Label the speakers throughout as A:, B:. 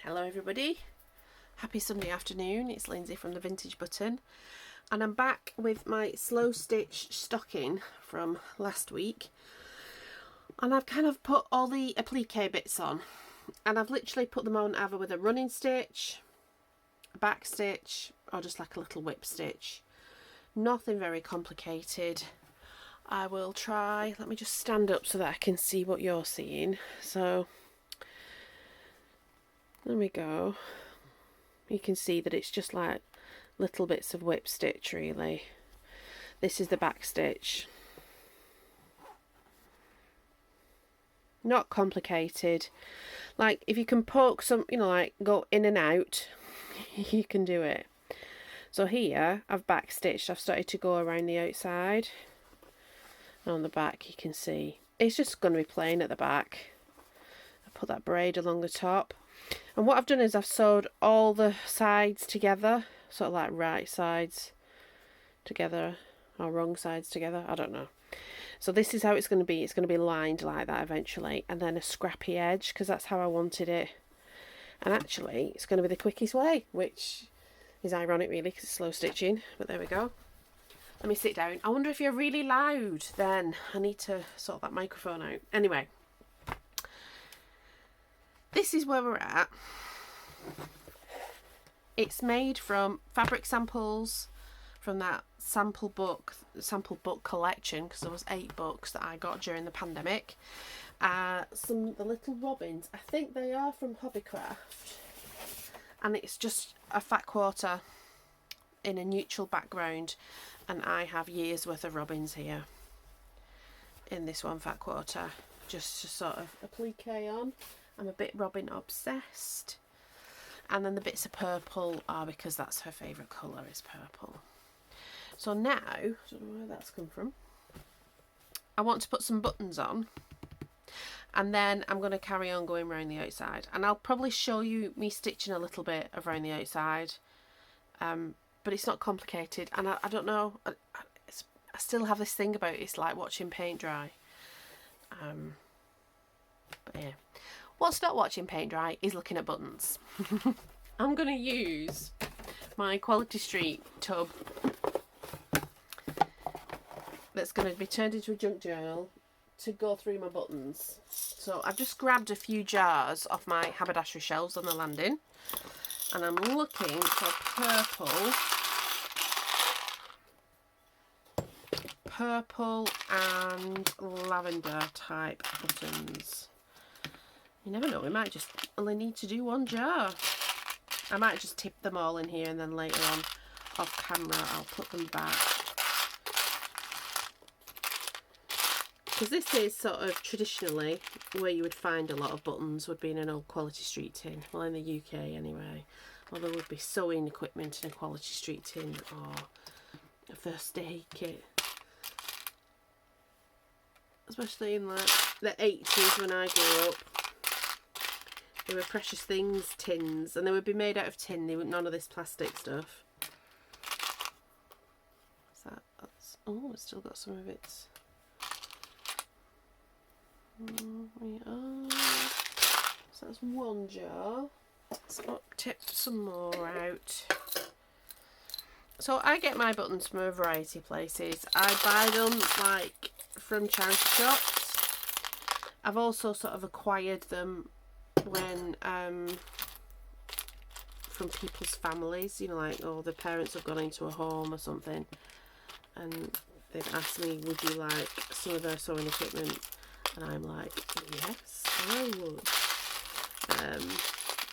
A: Hello everybody, happy Sunday afternoon. It's Lindsay from the Vintage Button, and I'm back with my slow stitch stocking from last week, and I've kind of put all the applique bits on, and I've literally put them on either with a running stitch, a back stitch, or just like a little whip stitch. Nothing very complicated. I will try, let me just stand up so that I can see what you're seeing. So there we go. You can see that it's just like little bits of whip stitch really. This is the back stitch. Not complicated. Like if you can poke some, you know, like go in and out, you can do it. So here I've back stitched. I've started to go around the outside. And on the back you can see it's just going to be plain at the back. I put that braid along the top. And what I've done is I've sewed all the sides together, sort of like right sides together or wrong sides together, I don't know. So this is how it's going to be. It's going to be lined like that eventually, and then a scrappy edge because that's how I wanted it. And actually it's going to be the quickest way, which is ironic really because it's slow stitching, but there we go. Let me sit down. I wonder if you're really loud then. I need to sort that microphone out. Anyway. This is where we're at. It's made from fabric samples from that sample book collection, because there was 8 books that I got during the pandemic. The little robins, I think they are from Hobbycraft, and it's just a fat quarter in a neutral background, and I have years worth of robins here in this one fat quarter, just to sort of applique on. I'm a bit robin obsessed. And then the bits of purple are because that's her favourite colour, is purple. So now, I don't know where that's come from, I want to put some buttons on, and then I'm going to carry on going around the outside, and I'll probably show you me stitching a little bit around the outside, but it's not complicated. And I don't know, I still have this thing about it's like watching paint dry, but yeah. What's not watching paint dry is looking at buttons. I'm going to use my Quality Street tub that's going to be turned into a junk journal to go through my buttons. So I've just grabbed a few jars off my haberdashery shelves on the landing, and I'm looking for purple and lavender type buttons. You never know, we might just only need to do one jar. I might just tip them all in here, and then later on off camera I'll put them back. Because this is sort of traditionally where you would find a lot of buttons, would be in an old Quality Street tin. Well, in the UK anyway. Or there would be sewing equipment in a Quality Street tin, or a first aid kit. Especially in like the 80s when I grew up. They were precious things tins, and they would be made out of tin. They were none of this plastic stuff. What's that? Oh, it's still got some of its. We are. So that's one jar. Let's tip some more out. So I get my buttons from a variety of places. I buy them like from charity shops. I've also sort of acquired them when from people's families, you know, like, oh, the parents have gone into a home or something, and they've asked me, would you like some of their sewing equipment, and I'm like, yes, I would.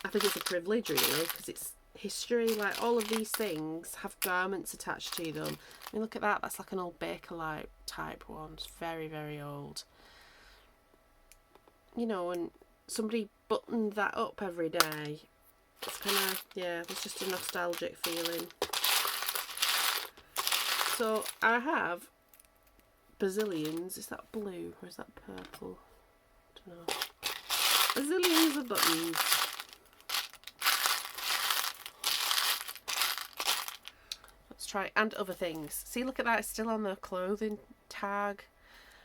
A: I think it's a privilege really, because it's history. Like, all of these things have garments attached to them. I mean, look at that, that's like an old Bakelite type one. It's very, very old, you know, and somebody buttoned that up every day. It's kind of, yeah, there's just a nostalgic feeling. So I have bazillions. Is that blue or is that purple? I don't know. Bazillions of buttons. Let's try, and other things. See, look at that, it's still on the clothing tag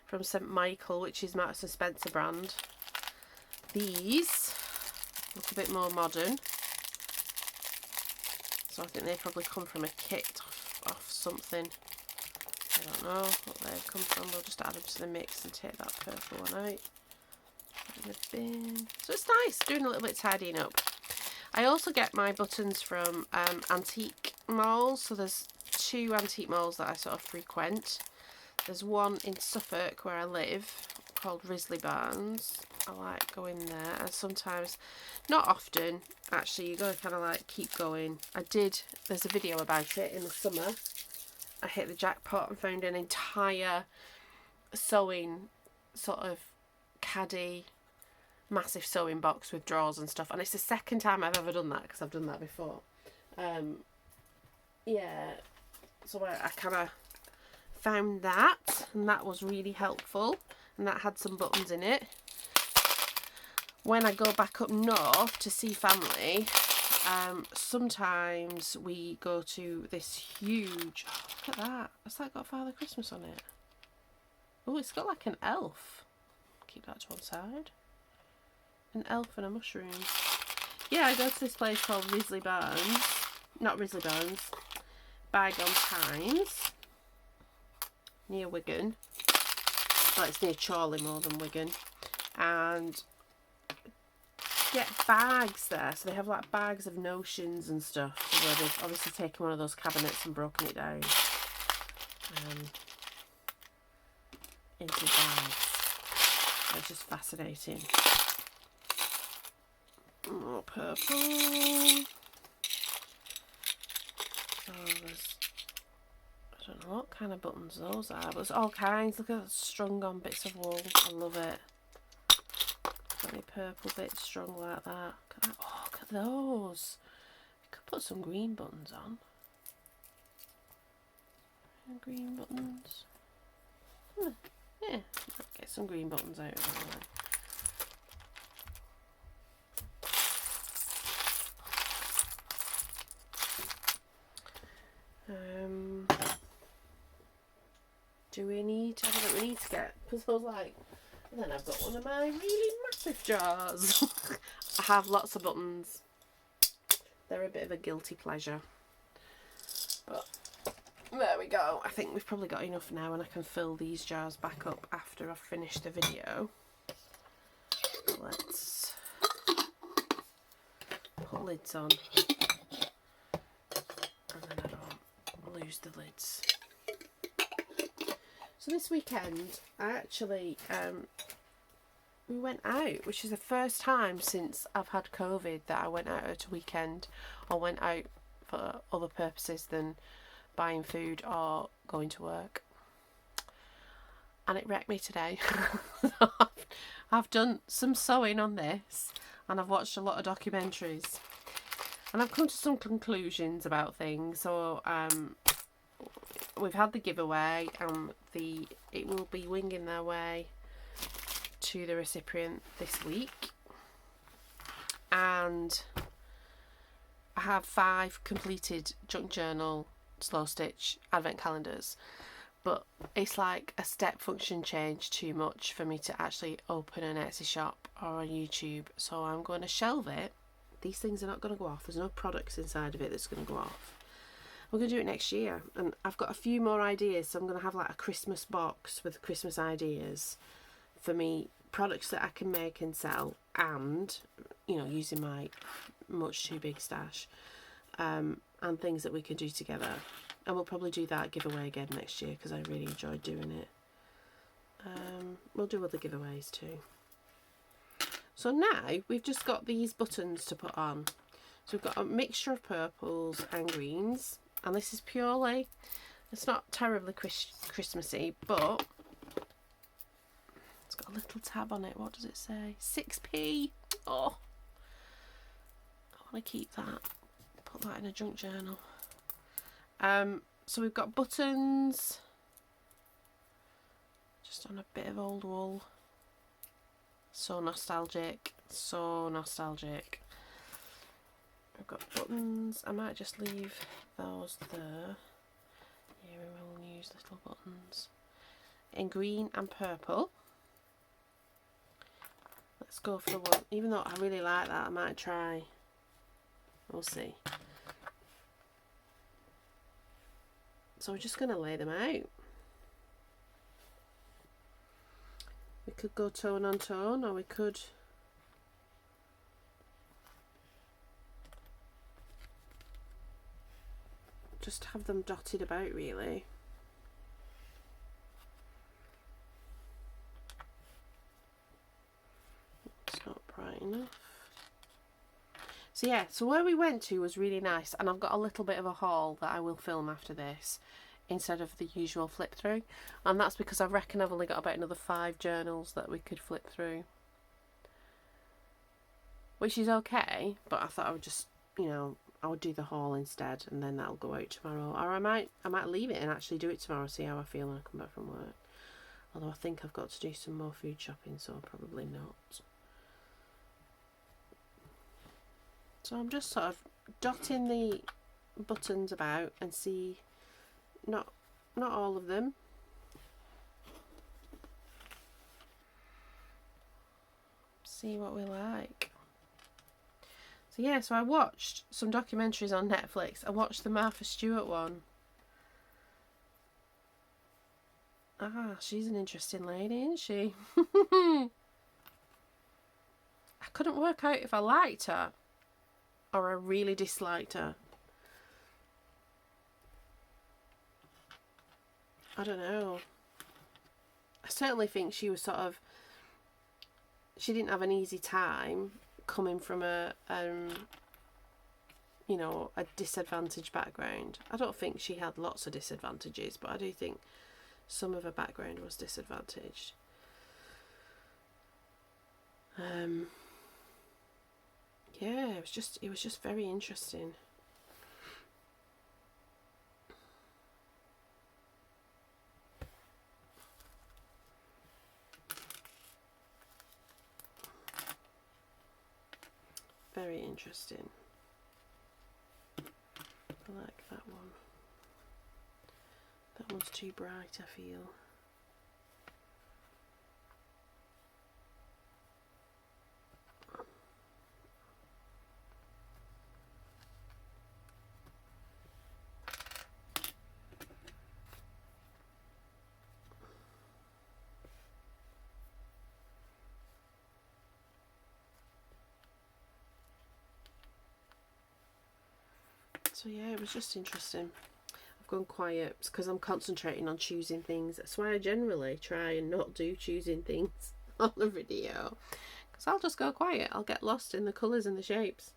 A: from St. Michael, which is Marks and Spencer brand. These look a bit more modern. So I think they probably come from a kit off something. I don't know what they've come from. We'll just add them to the mix and take that purple one out. Put in the bin. So it's nice doing a little bit tidying up. I also get my buttons from antique malls. So there's 2 antique malls that I sort of frequent. There's one in Suffolk where I live called Risley Barnes. I like going there, and sometimes, not often actually, you gotta kind of like keep going. There's a video about it in the summer. I hit the jackpot and found an entire sewing sort of caddy, massive sewing box with drawers and stuff, and it's the second time I've ever done that because I've done that before. Yeah, so I kind of found that, and that was really helpful, and that had some buttons in it. When I go back up north to see family, sometimes we go to this huge, oh, look at that, has that got Father Christmas on it? Oh, it's got like an elf. Keep that to one side. An elf and a mushroom. Yeah, I go to this place called Risley Barnes. Not Risley Barnes. Bygone Times. Near Wigan. Well, it's near Chorley more than Wigan. And get bags there. So they have like bags of notions and stuff. Where they've obviously taken one of those cabinets and broken it down into bags. It's just fascinating. More purple. Oh, there's, I don't know what kind of buttons those are, but it's all kinds. Look at that, strung on bits of wool. I love it. Got any purple bits strung like that. Look at that. Oh, look at those. You could put some green buttons on. Green buttons. Yeah, get some green buttons out of it. Do we need, I don't think we need to get, because I was like, and then I've got one of my really massive jars. I have lots of buttons. They're a bit of a guilty pleasure. But there we go. I think we've probably got enough now, and I can fill these jars back up after I've finished the video. Let's put lids on. And then I don't lose the lids. So this weekend, I actually, we went out, which is the first time since I've had COVID that I went out at a weekend or went out for other purposes than buying food or going to work. And it wrecked me today. I've done some sewing on this, and I've watched a lot of documentaries, and I've come to some conclusions about things. So we've had the giveaway, and it will be winging their way to the recipient this week, and I have 5 completed junk journal slow stitch advent calendars, but it's like a step function change too much for me to actually open an Etsy shop or on YouTube, so I'm going to shelve it. These things are not going to go off. There's no products inside of it that's going to go off. We're going to do it next year, and I've got a few more ideas, so I'm going to have like a Christmas box with Christmas ideas for me, products that I can make and sell, and, you know, using my much too big stash, and things that we can do together. And we'll probably do that giveaway again next year because I really enjoyed doing it. We'll do other giveaways too. So now we've just got these buttons to put on. So we've got a mixture of purples and greens, and this is purely, it's not terribly Christmassy, but it's got a little tab on it. What does it say? 6p. Oh, I want to keep that. Put that in a junk journal. So we've got buttons just on a bit of old wool. So nostalgic, so nostalgic. I've got buttons. I might just leave those there. Yeah, we will use little buttons in green and purple. Let's go for the one. Even though I really like that, I might try. We'll see. So we're just going to lay them out. We could go tone on tone, or we could just have them dotted about, really. It's not bright enough. So yeah, so where we went to was really nice, and I've got a little bit of a haul that I will film after this instead of the usual flip through, and that's because I reckon I've only got about another 5 journals that we could flip through, which is okay, but I thought I would just, you know, I would do the haul instead, and then that'll go out tomorrow, or I might leave it and actually do it tomorrow, see how I feel when I come back from work, although I think I've got to do some more food shopping, so probably not. So I'm just sort of dotting the buttons about and see, not all of them. See what we like. So yeah, so I watched some documentaries on Netflix. I watched the Martha Stewart one. Ah, she's an interesting lady, isn't she? I couldn't work out if I liked her or I really disliked her. I don't know. I certainly think she was sort of, she didn't have an easy time coming from a you know, a disadvantaged background. I don't think she had lots of disadvantages, but I do think some of her background was disadvantaged. Yeah, it was just very interesting. Very interesting. I like that one. That one's too bright, I feel. So yeah, it was just interesting. I've gone quiet because I'm concentrating on choosing things. That's why I generally try and not do choosing things on the video, because I'll just go quiet. I'll get lost in the colours and the shapes.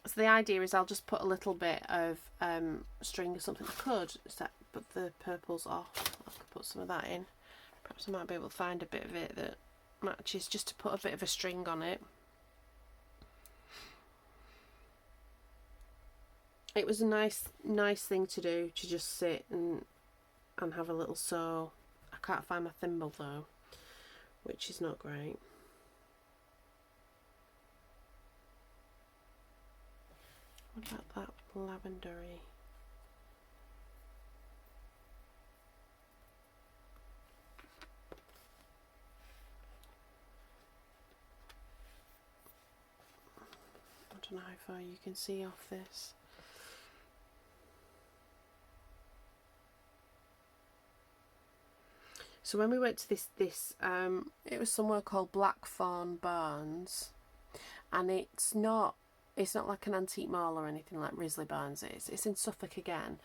A: So the idea is I'll just put a little bit of string or something. I could put the purples off. I could put some of that in. Perhaps I might be able to find a bit of it that matches, just to put a bit of a string on it. It was a nice thing to do, to just sit and have a little sew. I can't find my thimble though, which is not great. What about that lavendery? I don't know how far you can see off this. So when we went to this it was somewhere called Blackthorn Barnes, and it's not like an antique mall or anything like Risley Barnes is. It's in Suffolk again.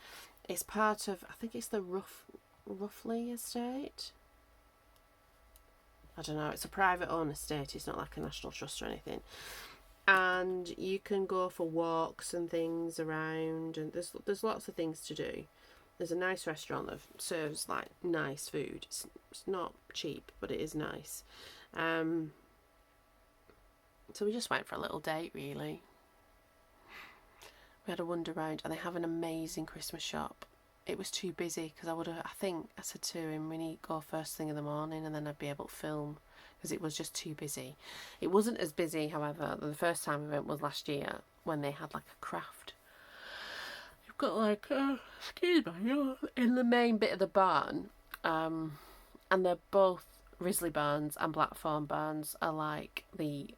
A: It's part of, I think it's the Roughly estate. I don't know. It's a private owned estate. It's not like a national trust or anything. And you can go for walks and things around, and there's lots of things to do. There's a nice restaurant that serves like nice food. It's not cheap, but it is nice. So we just went for a little date, really. We had a wander around, and they have an amazing Christmas shop. It was too busy because I think I said to him, we need to go first thing in the morning, and then I'd be able to film, because it was just too busy. It wasn't as busy, however, than the first time we went was last year, when they had like a craft. You've got like, excuse me, in the main bit of the barn, and they're both Risley barns and Blackthorn barns are like the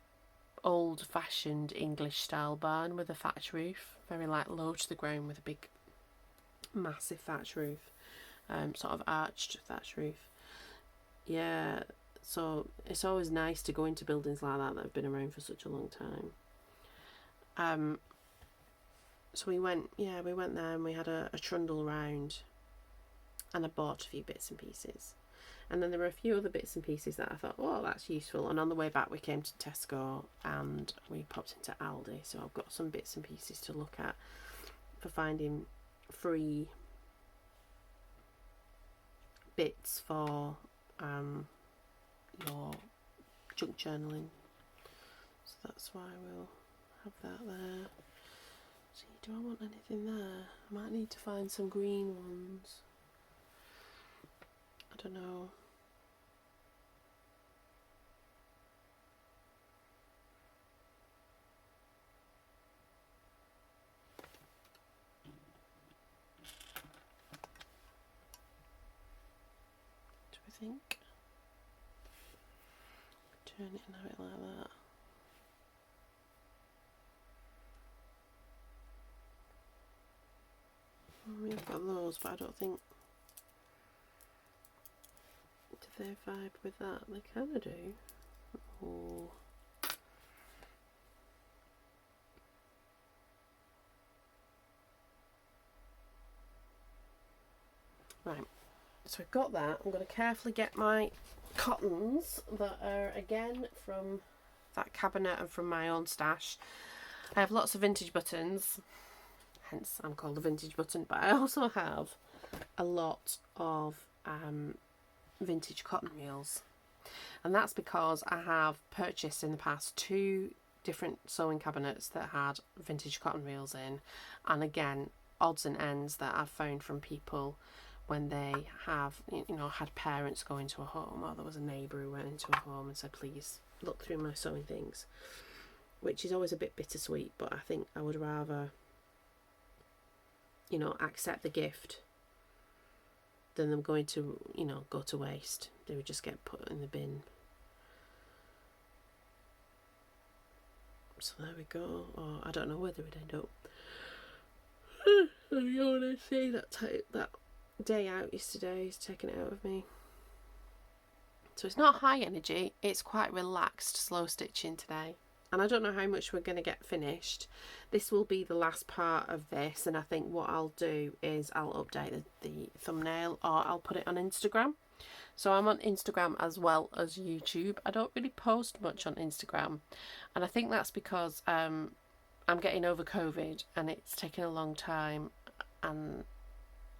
A: old-fashioned English style barn with a thatch roof, very like low to the ground with a big massive thatch roof, sort of arched thatch roof. Yeah, so it's always nice to go into buildings like that have been around for such a long time. So we went there and we had a trundle round, and I bought a few bits and pieces. And then there were a few other bits and pieces that I thought, oh, that's useful. And on the way back, we came to Tesco and we popped into Aldi. So I've got some bits and pieces to look at for finding free bits for your junk journaling. So that's why we'll have that there. See, do I want anything there? I might need to find some green ones. I don't know. Do we think? Turn it and have it like that. We've got those, but I don't think. Do they vibe with that? They kind of do. Oh. Right, so we've got that. I'm going to carefully get my cottons that are again from that cabinet and from my own stash. I have lots of vintage buttons, hence I'm called a vintage button, but I also have a lot of vintage cotton reels, and that's because I have purchased in the past 2 different sewing cabinets that had vintage cotton reels in, and again odds and ends that I've found from people when they have, you know, had parents go into a home, or there was a neighbour who went into a home and said, please look through my sewing things, which is always a bit bittersweet, but I think I would rather, you know, accept the gift than them going to, you know, go to waste. They would just get put in the bin. So there we go. Or I don't know where they would end up. You want to see that day out yesterday is taking it out of me. So it's not high energy, it's quite relaxed slow stitching today. And I don't know how much we're going to get finished. This will be the last part of this, and I think what I'll do is I'll update the thumbnail, or I'll put it on Instagram. So I'm on Instagram as well as YouTube. I don't really post much on Instagram, and I think that's because I'm getting over COVID and it's taken a long time, and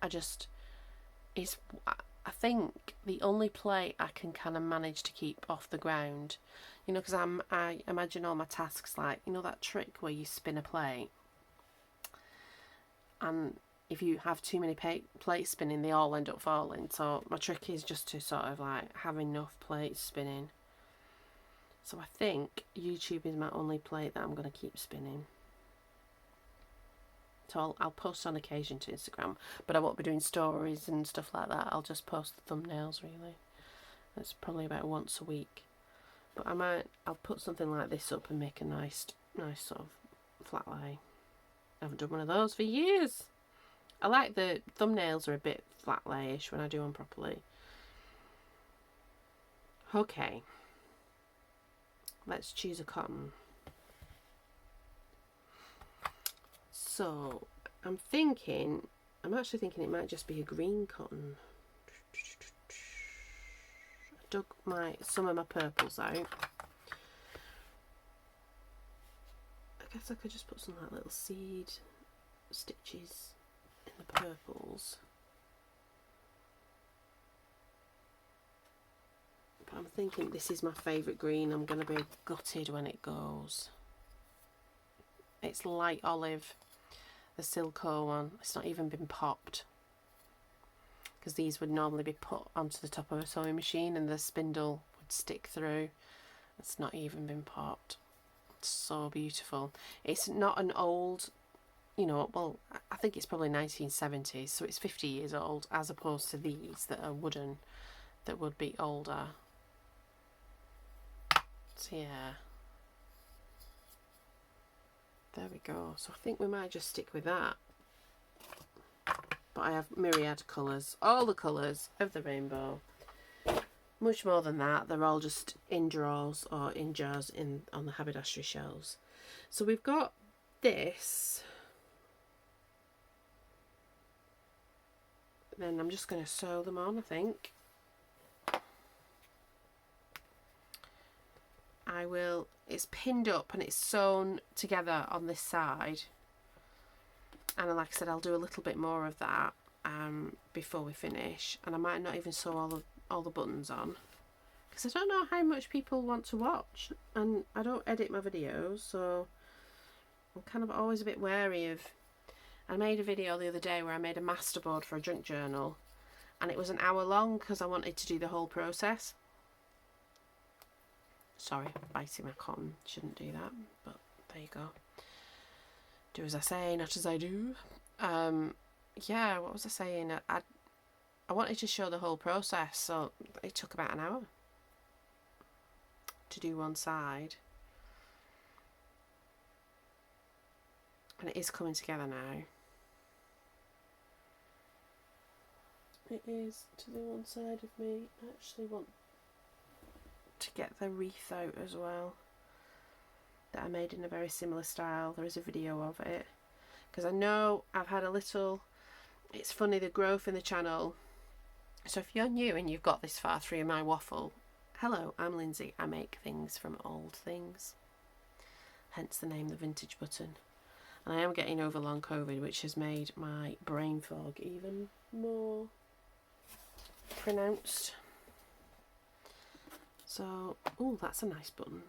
A: I think the only plate I can kind of manage to keep off the ground, you know, because I imagine all my tasks like, you know, that trick where you spin a plate, and if you have too many plates spinning, they all end up falling. So my trick is just to sort of like have enough plates spinning. So I think YouTube is my only plate that I'm going to keep spinning. So I'll post on occasion to Instagram, but I won't be doing stories and stuff like that. I'll just post the thumbnails, really. It's probably about once a week. But I'll put something like this up and make a nice sort of flat lay. I haven't done one of those for years. I like the thumbnails are a bit flat layish when I do them properly. Okay. Let's choose a cotton. So I'm actually thinking it might just be a green cotton. I dug some of my purples out. I guess I could just put some like little seed stitches in the purples. But I'm thinking this is my favourite green. I'm going to be gutted when it goes. It's light olive. The Silco one, it's not even been popped, because these would normally be put onto the top of a sewing machine and the spindle would stick through. It's not even been popped. It's so beautiful. It's not an old, you know, well, I think it's probably 1970s, so it's 50 years old, as opposed to these that are wooden that would be older. So yeah, there we go. So I think we might just stick with that. But I have myriad colours, all the colours of the rainbow. Much more than that, they're all just in drawers or in jars on the haberdashery shelves. So we've got this. Then I'm just going to sew them on, I think. It's pinned up and it's sewn together on this side. And like I said, I'll do a little bit more of that before we finish. And I might not even sew all the buttons on, because I don't know how much people want to watch. And I don't edit my videos, so I'm kind of always a bit wary of... I made a video the other day where I made a masterboard for a junk journal, and it was an hour long because I wanted to do the whole process. Sorry, biting my cotton, shouldn't do that, but there you go. Do as I say, not as I do. Yeah, what was I saying? I wanted to show the whole process, so it took about an hour to do one side. And it is coming together now. It is to the one side of me. I actually want to get the wreath out as well, that I made in a very similar style. There is a video of it, because I know I've had a little... It's funny, the growth in the channel. So if you're new and you've got this far through my waffle, hello, I'm Lindsay. I make things from old things. Hence the name, the vintage button. And I am getting over long COVID, which has made my brain fog even more pronounced. So, oh, that's a nice button.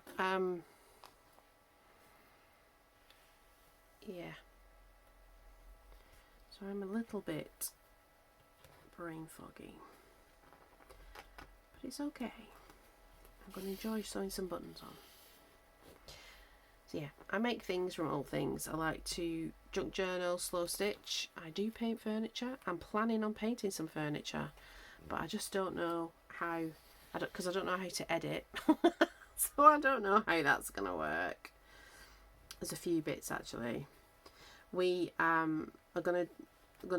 A: Yeah. So I'm a little bit brain foggy, but it's okay. I'm going to enjoy sewing some buttons on. So yeah, I make things from old things. I like to junk journal, slow stitch. I do paint furniture. I'm planning on painting some furniture, but I just don't know how. Because I don't know how to edit. So I don't know how that's going to work. There's a few bits actually. We are gonna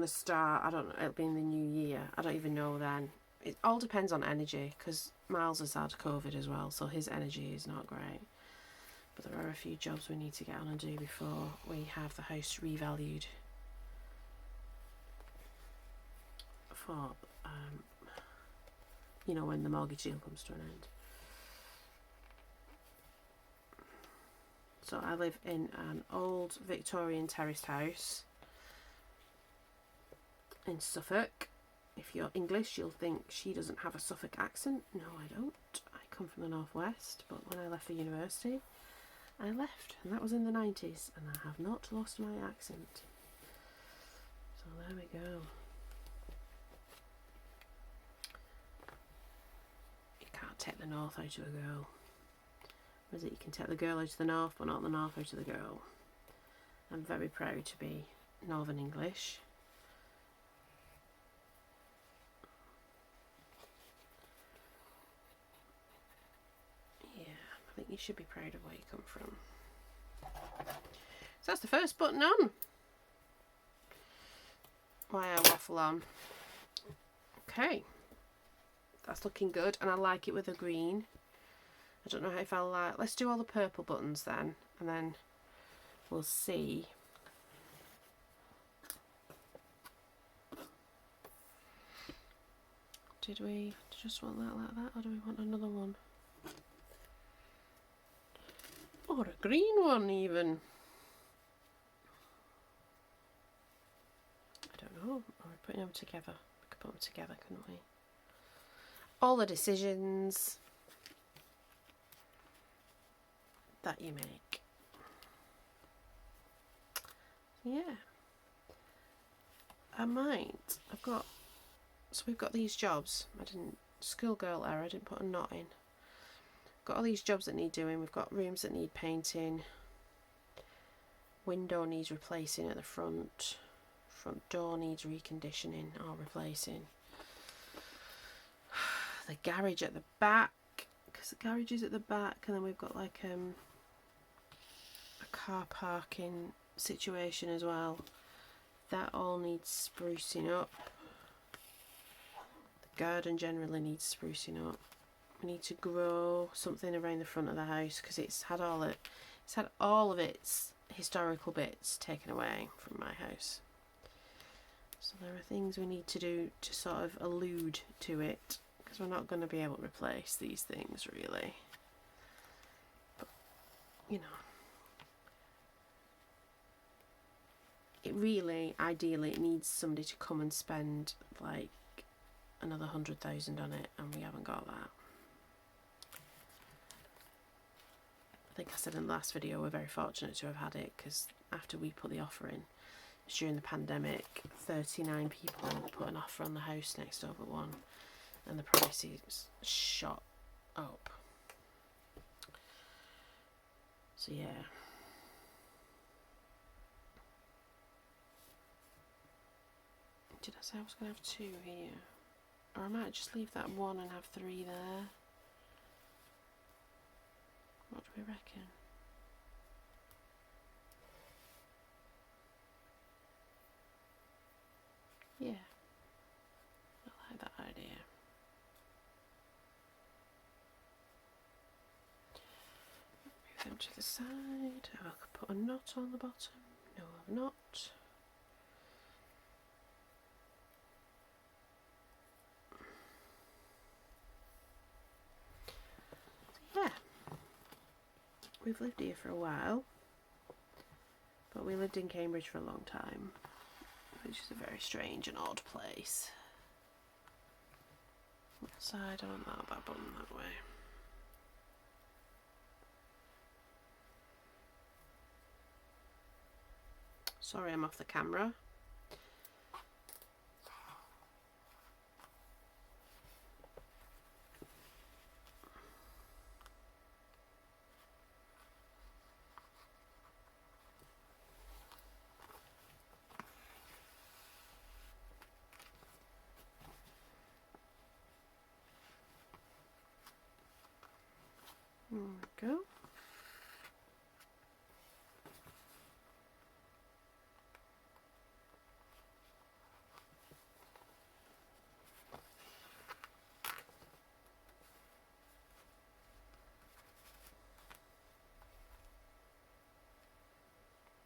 A: start, I don't know, it'll be in the new year. I don't even know then. It all depends on energy, because Miles has had COVID as well, so his energy is not great. But there are a few jobs we need to get on and do before we have the house revalued for, you know, when the mortgage deal comes to an end. So I live in an old Victorian terraced house in Suffolk. If you're English, you'll think she doesn't have a Suffolk accent. No, I don't. I come from the northwest, but when I left for university, I left, and that was in the 90s, and I have not lost my accent. So there we go. You can't take the north out of a girl. Or is it you can take the girl out of the north, but not the north out of the girl? I'm very proud to be Northern English. Yeah, I think you should be proud of where you come from. So that's the first button on. Why I waffle on. Okay, that's looking good, and I like it with the green. I don't know if I'll like... Let's do all the purple buttons then, and then we'll see. Did we just want that like that, or do we want another one? Or a green one even? I don't know. Are we putting them together? We could put them together, couldn't we? All the decisions that you make. Yeah. I might. So we've got these jobs. Schoolgirl error, I didn't put a knot in. Got all these jobs that need doing. We've got rooms that need painting. Window needs replacing at the front. Front door needs reconditioning or replacing. The garage at the back because the garage is at the back, and then we've got like a car parking situation as well. That all needs sprucing up. The garden generally needs sprucing up. We need to grow something around the front of the house because it's had all of its historical bits taken away from my house. So there are things we need to do to sort of allude to it, because we're not going to be able to replace these things really. But, you know, it really, ideally, it needs somebody to come and spend like another 100,000 on it, and we haven't got that. I think I said in the last video we're very fortunate to have had it, because after we put the offer in, during the pandemic, 39 people put an offer on the house next door but one, and the prices shot up. So yeah. Did I say I was going to have 2 here? Or I might just leave that 1 and have 3 there. What do we reckon? Yeah, I like that idea. Move them to the side. Oh, I could put a knot on the bottom. No, I've not. Yeah, we've lived here for a while, but we lived in Cambridge for a long time, which is a very strange and odd place. What side? I want that button that way. Sorry, I'm off the camera. There we go.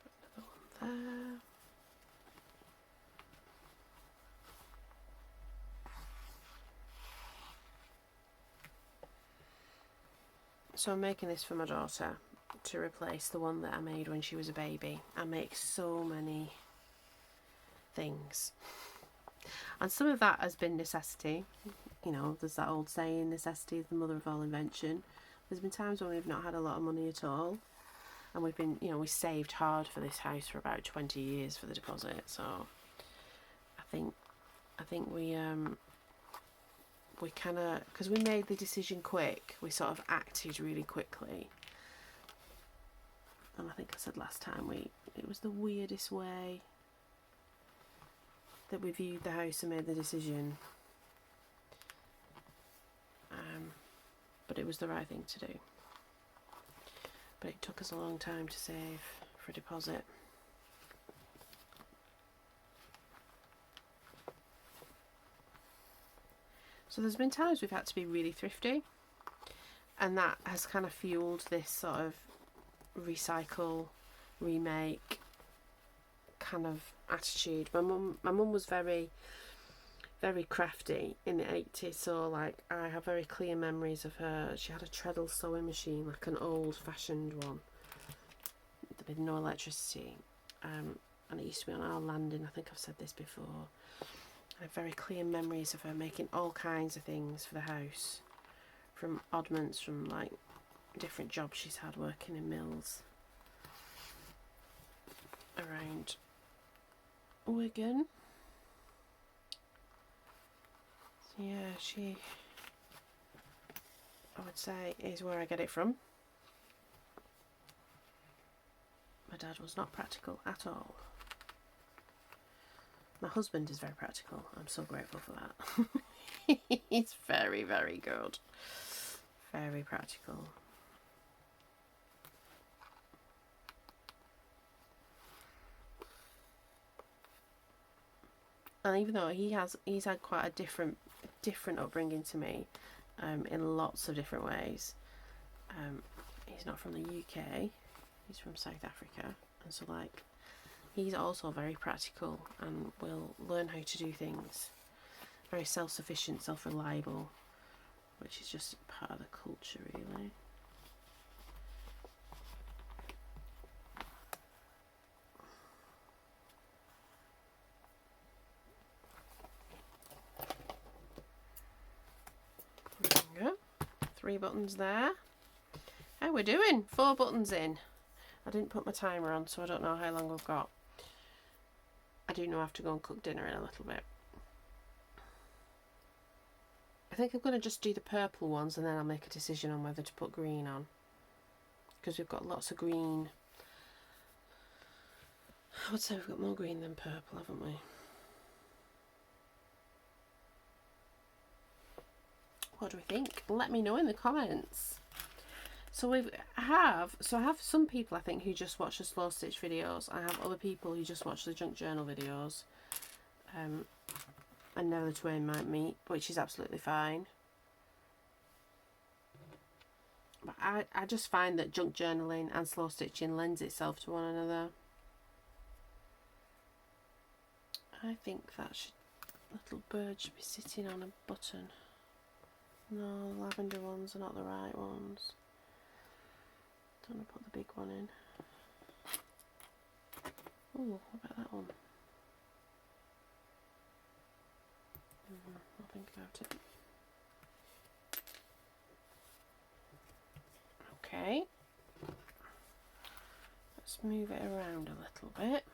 A: Put another one there. So I'm making this for my daughter to replace the one that I made when she was a baby. I make so many things, and some of that has been necessity. You know, there's that old saying, necessity is the mother of all invention. There's been times when we've not had a lot of money at all, and we've been, you know, we saved hard for this house for about 20 years for the deposit. So I think we kind of, because we made the decision quick, we sort of acted really quickly. And I think I said last time, it was the weirdest way that we viewed the house and made the decision. But it was the right thing to do. But it took us a long time to save for a deposit. So there's been times we've had to be really thrifty, and that has kind of fueled this sort of recycle, remake kind of attitude. My mum was very, very crafty in the 80s, so like I have very clear memories of her. She had a treadle sewing machine, like an old-fashioned one with no electricity, and it used to be on our landing. I think I've said this before. I have very clear memories of her making all kinds of things for the house, from oddments, from like different jobs she's had working in mills around Wigan. So yeah, I would say, is where I get it from. My dad was not practical at all. My husband is very practical. I'm so grateful for that. He's very, very good. Very practical. And even though he's had quite a different upbringing to me, in lots of different ways. He's not from the UK, he's from South Africa, and so like he's also very practical and will learn how to do things. Very self-sufficient, self-reliable, which is just part of the culture, really. There we go. 3 buttons there. How we're doing? 4 buttons in. I didn't put my timer on, so I don't know how long we've got. I do know I have to go and cook dinner in a little bit. I think I'm going to just do the purple ones and then I'll make a decision on whether to put green on. Because we've got lots of green. I would say we've got more green than purple, haven't we? What do we think? Let me know in the comments. So I have some people I think who just watch the slow stitch videos. I have other people who just watch the junk journal videos. And never the twain might meet, which is absolutely fine. But I just find that junk journaling and slow stitching lends itself to one another. I think that little bird should be sitting on a button. No, the lavender ones are not the right ones. Don't want to put the big one in. Oh, what about that one? I'll think about it. Okay. Let's move it around a little bit.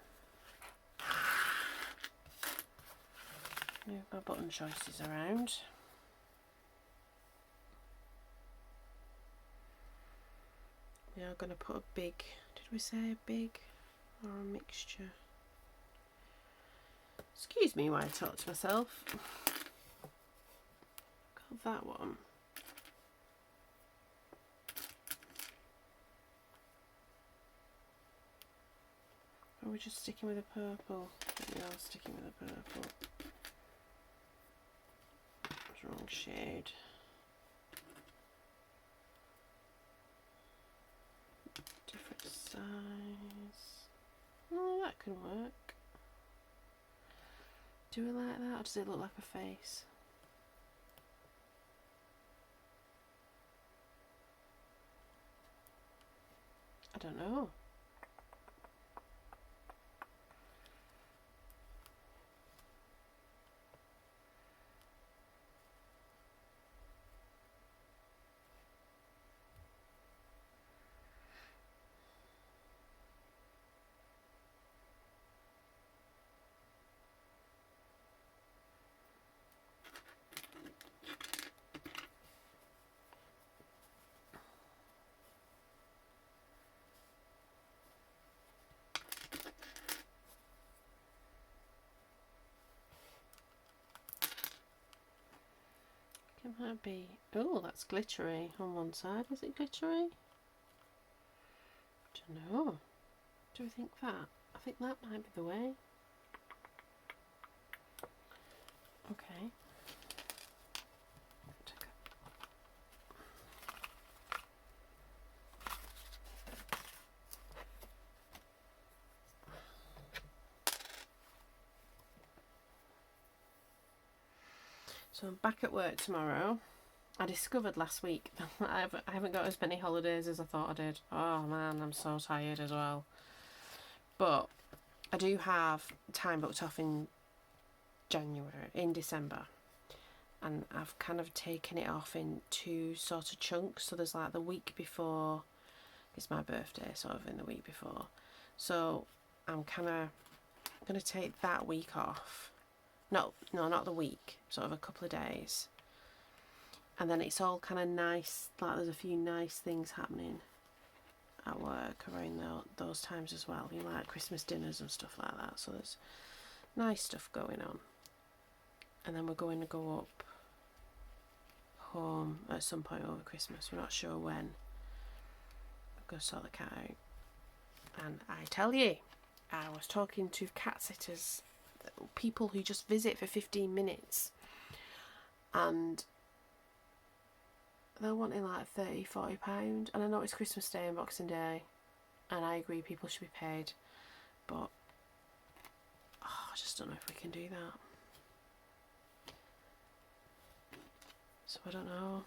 A: Move my button choices around. We are going to put a big, did we say a big or a mixture? Excuse me while I talk to myself. Got that one. Or are we just sticking with a purple? We are sticking with a purple. That's the wrong shade. Different size. Oh, that can work. Do it like that, or does it look like a face? I don't know. It might be. Oh, that's glittery on one side. Is it glittery? Don't know. Do we think that? I think that might be the way. Okay. So I'm back at work tomorrow. I discovered last week that I haven't got as many holidays as I thought I did. Oh man, I'm so tired as well. But I do have time booked off in December. And I've kind of taken it off in 2 sort of chunks. So there's like the week before, it's my birthday, sort of in the week before. So I'm kind of going to take that week off. No, not the week, sort of a couple of days. And then it's all kind of nice, like there's a few nice things happening at work around those times as well. You know, like Christmas dinners and stuff like that. So there's nice stuff going on. And then we're going to go up. Oh, home at some point over Christmas. We're not sure when. I'm going to sort the cat out. And I tell you, I was talking to cat sitters, people who just visit for 15 minutes, and they're wanting like £30–40. And I know it's Christmas Day and Boxing Day, and I agree people should be paid, but I just don't know if we can do that. So I don't know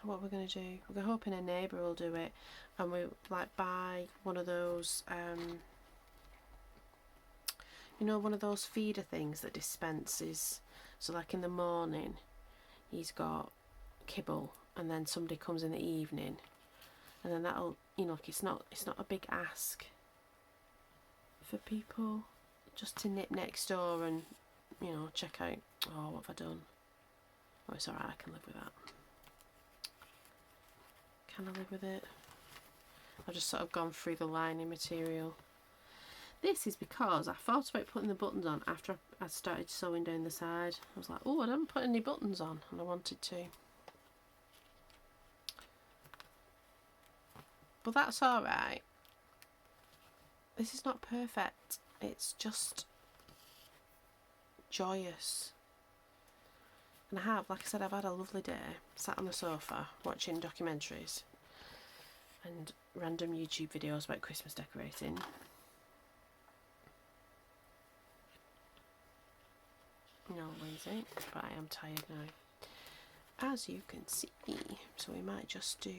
A: what we're going to do. We're hoping a neighbour will do it, and we like buy one of those you know, one of those feeder things that dispenses. So like in the morning he's got kibble, and then somebody comes in the evening, and then that'll, you know, like it's not a big ask for people just to nip next door and, you know, check out, oh, what have I done? Oh, it's alright, I can live with that. Can I live with it? I've just sort of gone through the lining material. This is because I thought about putting the buttons on after I started sewing down the side. I was like, oh, I didn't put any buttons on, and I wanted to. But that's alright. This is not perfect. It's just joyous. And I have, like I said, I've had a lovely day. Sat on the sofa watching documentaries and random YouTube videos about Christmas decorating. No, Lindsay, but I am tired now, as you can see. So we might just do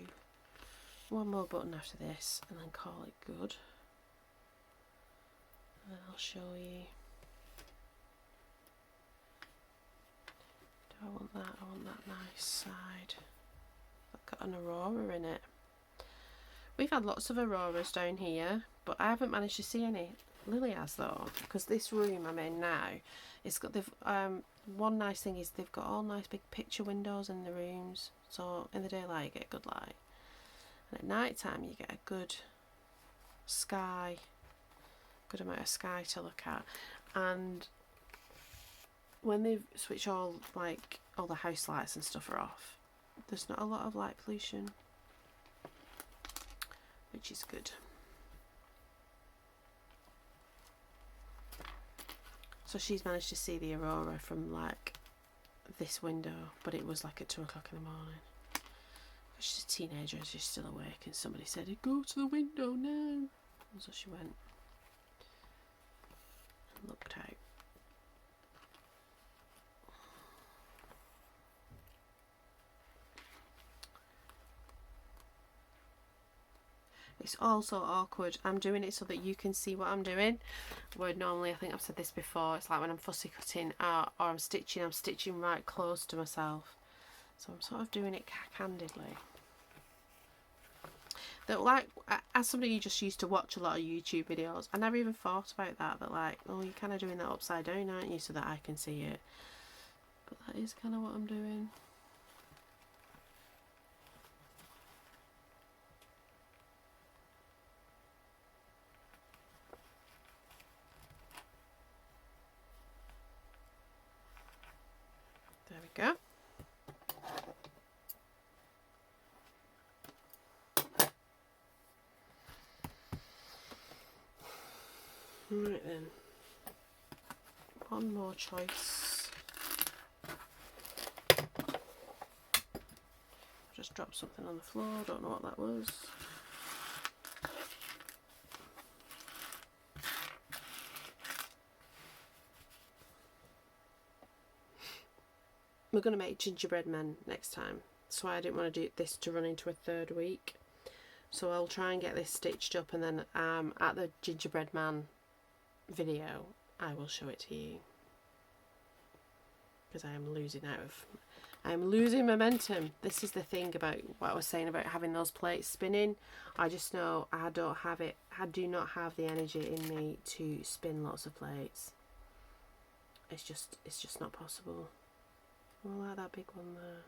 A: one more button after this and then call it good. And then I'll show you. Do I want that? I want that nice side. I've got an aurora in it. We've had lots of auroras down here, but I haven't managed to see any. Lily has though, because this room I'm in now, it's got one nice thing is they've got all nice big picture windows in the rooms, so in the daylight you get good light, and at night time you get a good sky, good amount of sky to look at. And when they've switched all the house lights and stuff are off, there's not a lot of light pollution, which is good. So she's managed to see the aurora from like this window, but it was like at 2 o'clock in the morning. She's a teenager and she's still awake, and somebody said, go to the window now. And so she went and looked out. It's also awkward. I'm doing it so that you can see what I'm doing. Where normally, I think I've said this before, it's like when I'm fussy cutting or I'm stitching right close to myself. So I'm sort of doing it candidly. That, like, as somebody who just used to watch a lot of YouTube videos, I never even thought about that like, oh, you're kind of doing that upside down, aren't you, so that I can see it. But that is kind of what I'm doing. There we go. Right then, one more choice. I just dropped something on the floor, don't know what that was. We're going to make gingerbread men next time, so I didn't want to do this to run into a third week. So I'll try and get this stitched up, and then at the gingerbread man video I will show it to you, because I am losing momentum. This is the thing about what I was saying about having those plates spinning. I just know I don't have it. I do not have the energy in me to spin lots of plates. It's just not possible. Oh, I like that big one there.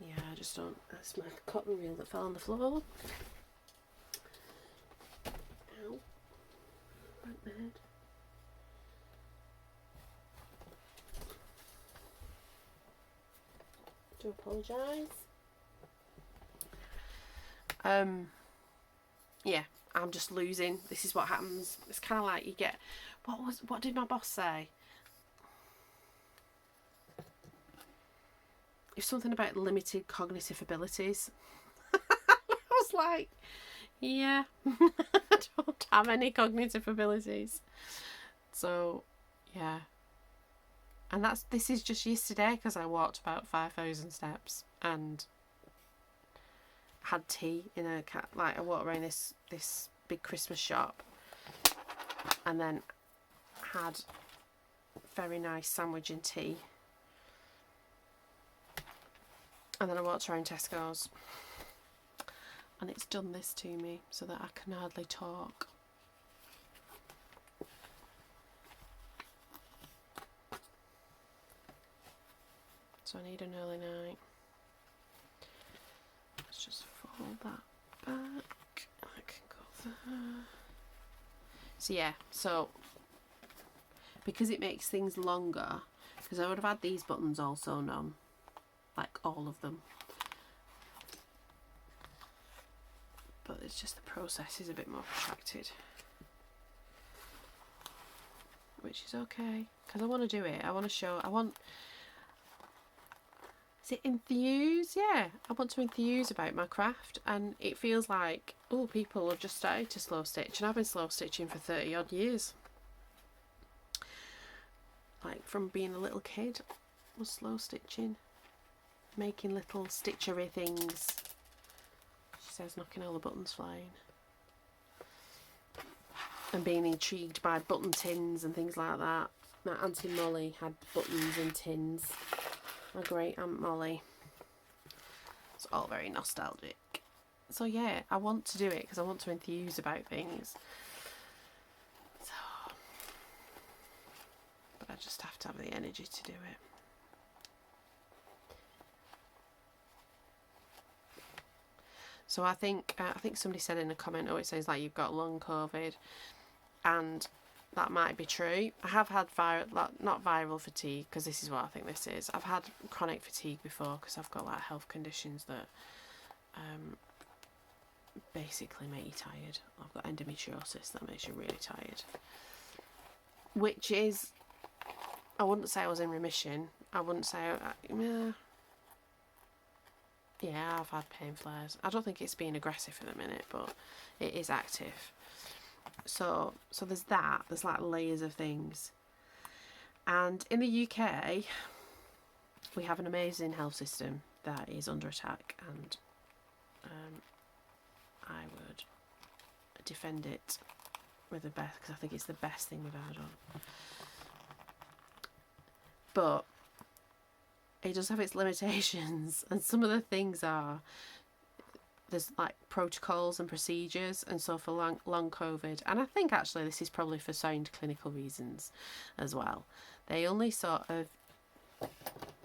A: Yeah, I just don't. That's my cotton reel that fell on the floor. Ow. Right my head. do apologise. Yeah, I'm just losing. This is what happens. It's kind of like you get... What did my boss say? It's something about limited cognitive abilities. I was like, yeah, I don't have any cognitive abilities. So, yeah. And this is just yesterday, because I walked about 5,000 steps and had tea in a I walked around this big Christmas shop, and then had very nice sandwich and tea, and then I walked around Tesco's, and it's done this to me so that I can hardly talk. So I need an early night. Let's just fold that back. I can go there. So yeah, so because it makes things longer, because I would have had these buttons all sewn on, like all of them. But it's just the process is a bit more protracted. Which is okay, because I want to do it. I want to show, is it enthuse? Yeah, I want to enthuse about my craft, and it feels like, oh, people have just started to slow stitch, and I've been slow stitching for 30 odd years. Like from being a little kid, I was slow stitching, making little stitchery things. She says, knocking all the buttons flying. And being intrigued by button tins and things like that. My Auntie Molly had buttons and tins. My great Aunt Molly. It's all very nostalgic. So yeah, I want to do it because I want to enthuse about things. So, but I just have to have the energy to do it. So I think somebody said in a comment, oh, it sounds like you've got long COVID, and that might be true. I have had not viral fatigue, because this is what I think this is. I've had chronic fatigue before because I've got like health conditions that basically make you tired. I've got endometriosis that makes you really tired. Which is, I wouldn't say I was in remission. I wouldn't say, yeah, I've had pain flares. I don't think it's being aggressive at the minute, but it is active. So there's that. There's like layers of things. And in the UK, we have an amazing health system that is under attack, and I would defend it with the best, because I think it's the best thing we've ever done. But it does have its limitations, and some of the things are, there's like protocols and procedures, and so for long COVID, and I think actually this is probably for sound clinical reasons as well, they only sort of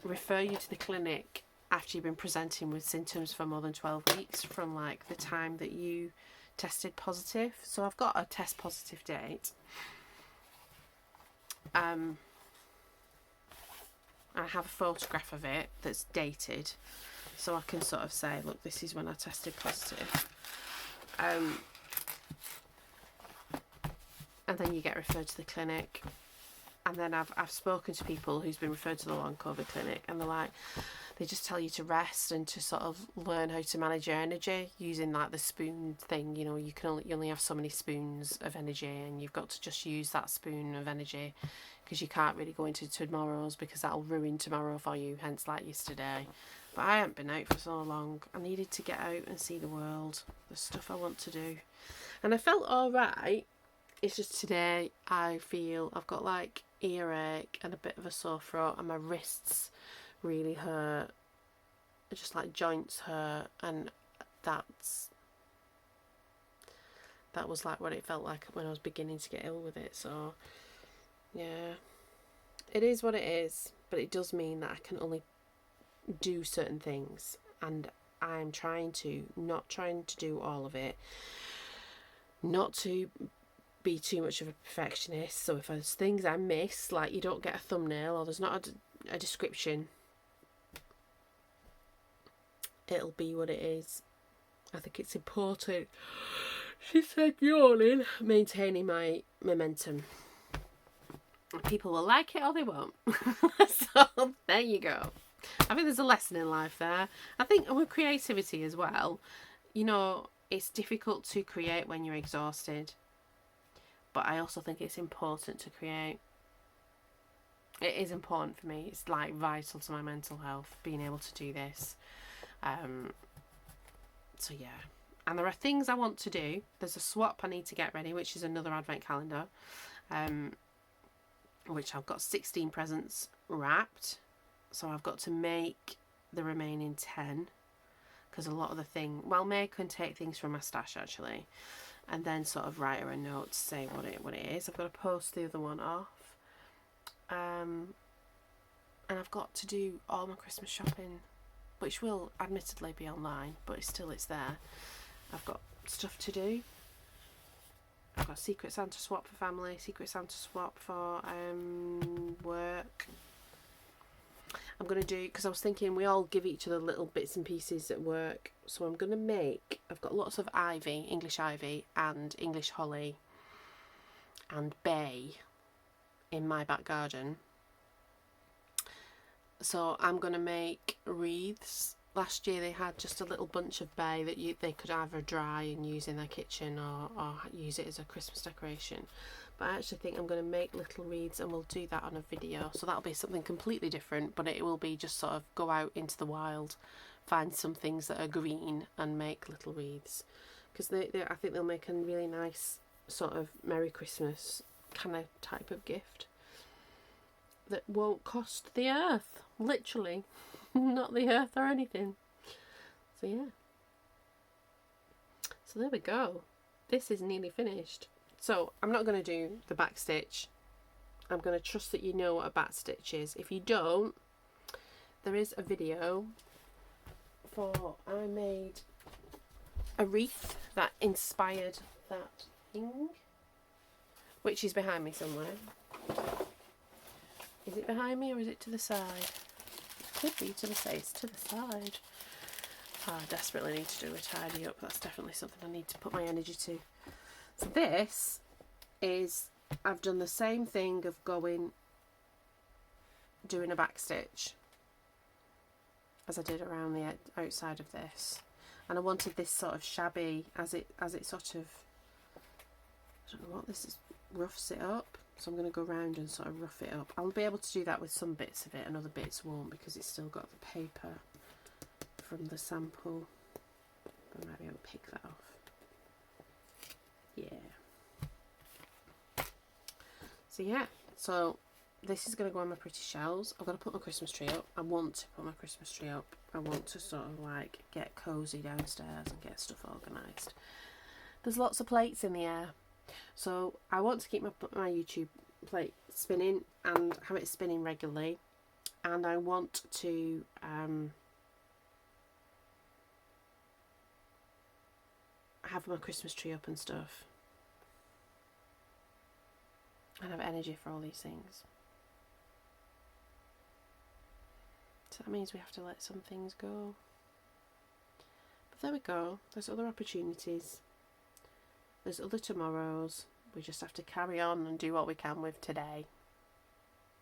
A: refer you to the clinic after you've been presenting with symptoms for more than 12 weeks from like the time that you tested positive. So I've got a test positive date. I have a photograph of it that's dated, so I can sort of say, look, this is when I tested positive. And then you get referred to the clinic, and then I've spoken to people who's been referred to the long COVID clinic, and they're like, they just tell you to rest and to sort of learn how to manage your energy using like the spoon thing. You know, you only have so many spoons of energy, and you've got to just use that spoon of energy, because you can't really go into tomorrow's, because that'll ruin tomorrow for you, hence like yesterday. But I haven't been out for so long. I needed to get out and see the world, the stuff I want to do. And I felt alright. It's just today I feel I've got like earache and a bit of a sore throat, and my wrists really hurt. Just like joints hurt, and that was like what it felt like when I was beginning to get ill with it. So yeah, it is what it is, but it does mean that I can only do certain things, and I'm not trying to do all of it, not to be too much of a perfectionist. So if there's things I miss, like you don't get a thumbnail or there's not a description it'll be what it is. I think it's important, she said, yawning, maintaining my momentum. People will like it or they won't. So there you go. I think there's a lesson in life there. I think with creativity as well, you know, it's difficult to create when you're exhausted. But I also think it's important to create. It is important for me. It's like vital to my mental health, being able to do this. So yeah. And there are things I want to do. There's a swap I need to get ready, which is another advent calendar. Which I've got 16 presents wrapped. So I've got to make the remaining 10. Because a lot of the thing, well, May can take things from my stash actually. And then sort of write her a note to say what it is. I've got to post the other one off. And I've got to do all my Christmas shopping, which will admittedly be online, but it's there. I've got stuff to do. I've got Secret Santa swap for family, Secret Santa swap for work. I'm going to do, because I was thinking we all give each other little bits and pieces at work. So I'm going to make, I've got lots of ivy, English ivy and English holly and bay in my back garden. So I'm going to make wreaths. Last year they had just a little bunch of bay that they could either dry and use in their kitchen or use it as a Christmas decoration. But I actually think I'm going to make little wreaths and we'll do that on a video. So that'll be something completely different, but it will be just sort of go out into the wild, find some things that are green and make little wreaths. Because I think they'll make a really nice sort of Merry Christmas kind of type of gift that won't cost the earth, literally. Not the earth or anything. So yeah. So there we go. This is nearly finished. So I'm not going to do the back stitch. I'm going to trust that you know what a back stitch is. If you don't, there is a video I made a wreath that inspired that thing, which is behind me somewhere. Is it behind me or is it to the side? Could be to the side. It's to the side. Oh, I desperately need to do a tidy up. That's definitely something I need to put my energy to. So this is, I've done the same thing of doing a back stitch as I did around the outside of this, and I wanted this sort of shabby as it sort of, I don't know what this is, roughs it up. So I'm going to go around and sort of rough it up. I'll be able to do that with some bits of it and other bits won't, because it's still got the paper from the sample. I might be able to pick that off. Yeah. So yeah, so this is going to go on my pretty shelves. I've got to put my Christmas tree up. I want to put my Christmas tree up. I want to sort of like get cosy downstairs and get stuff organised. There's lots of plates in the air. So I want to keep my YouTube plate spinning and have it spinning regularly, and I want to have my Christmas tree up and stuff, and have energy for all these things. So that means we have to let some things go. But there we go. There's other opportunities. There's other tomorrows. We just have to carry on and do what we can with today,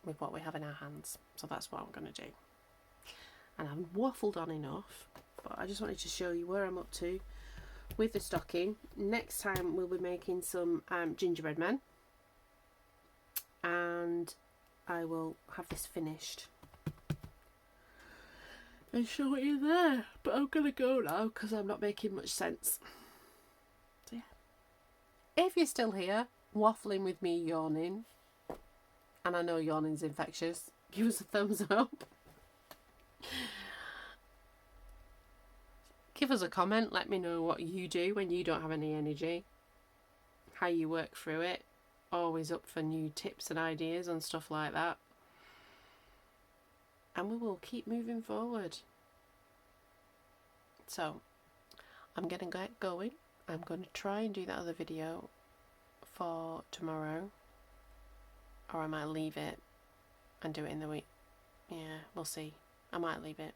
A: with what we have in our hands. So that's what I'm going to do. And I've waffled on enough, but I just wanted to show you where I'm up to with the stocking. Next time we'll be making some gingerbread men, and I will have this finished and show it you there. But I'm going to go now because I'm not making much sense. So yeah. If you're still here, waffling with me yawning, and I know yawning's infectious, give us a thumbs up. Give us a comment, let me know what you do when you don't have any energy, how you work through it. Always up for new tips and ideas and stuff like that. And we will keep moving forward. So, I'm going to get going. I'm going to try and do that other video for tomorrow, or I might leave it and do it in the week. Yeah, we'll see. I might leave it.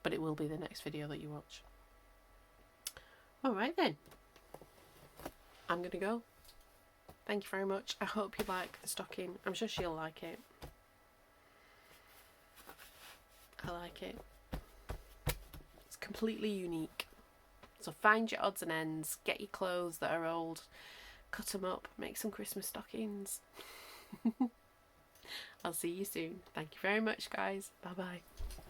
A: but it will be the next video that you watch. Alright then, I'm gonna go. Thank you very much. I hope you like the stocking. I'm sure she'll like it. I like it. It's completely unique. So find your odds and ends, get your clothes that are old, cut them up, make some Christmas stockings. I'll see you soon. Thank you very much, guys. Bye bye.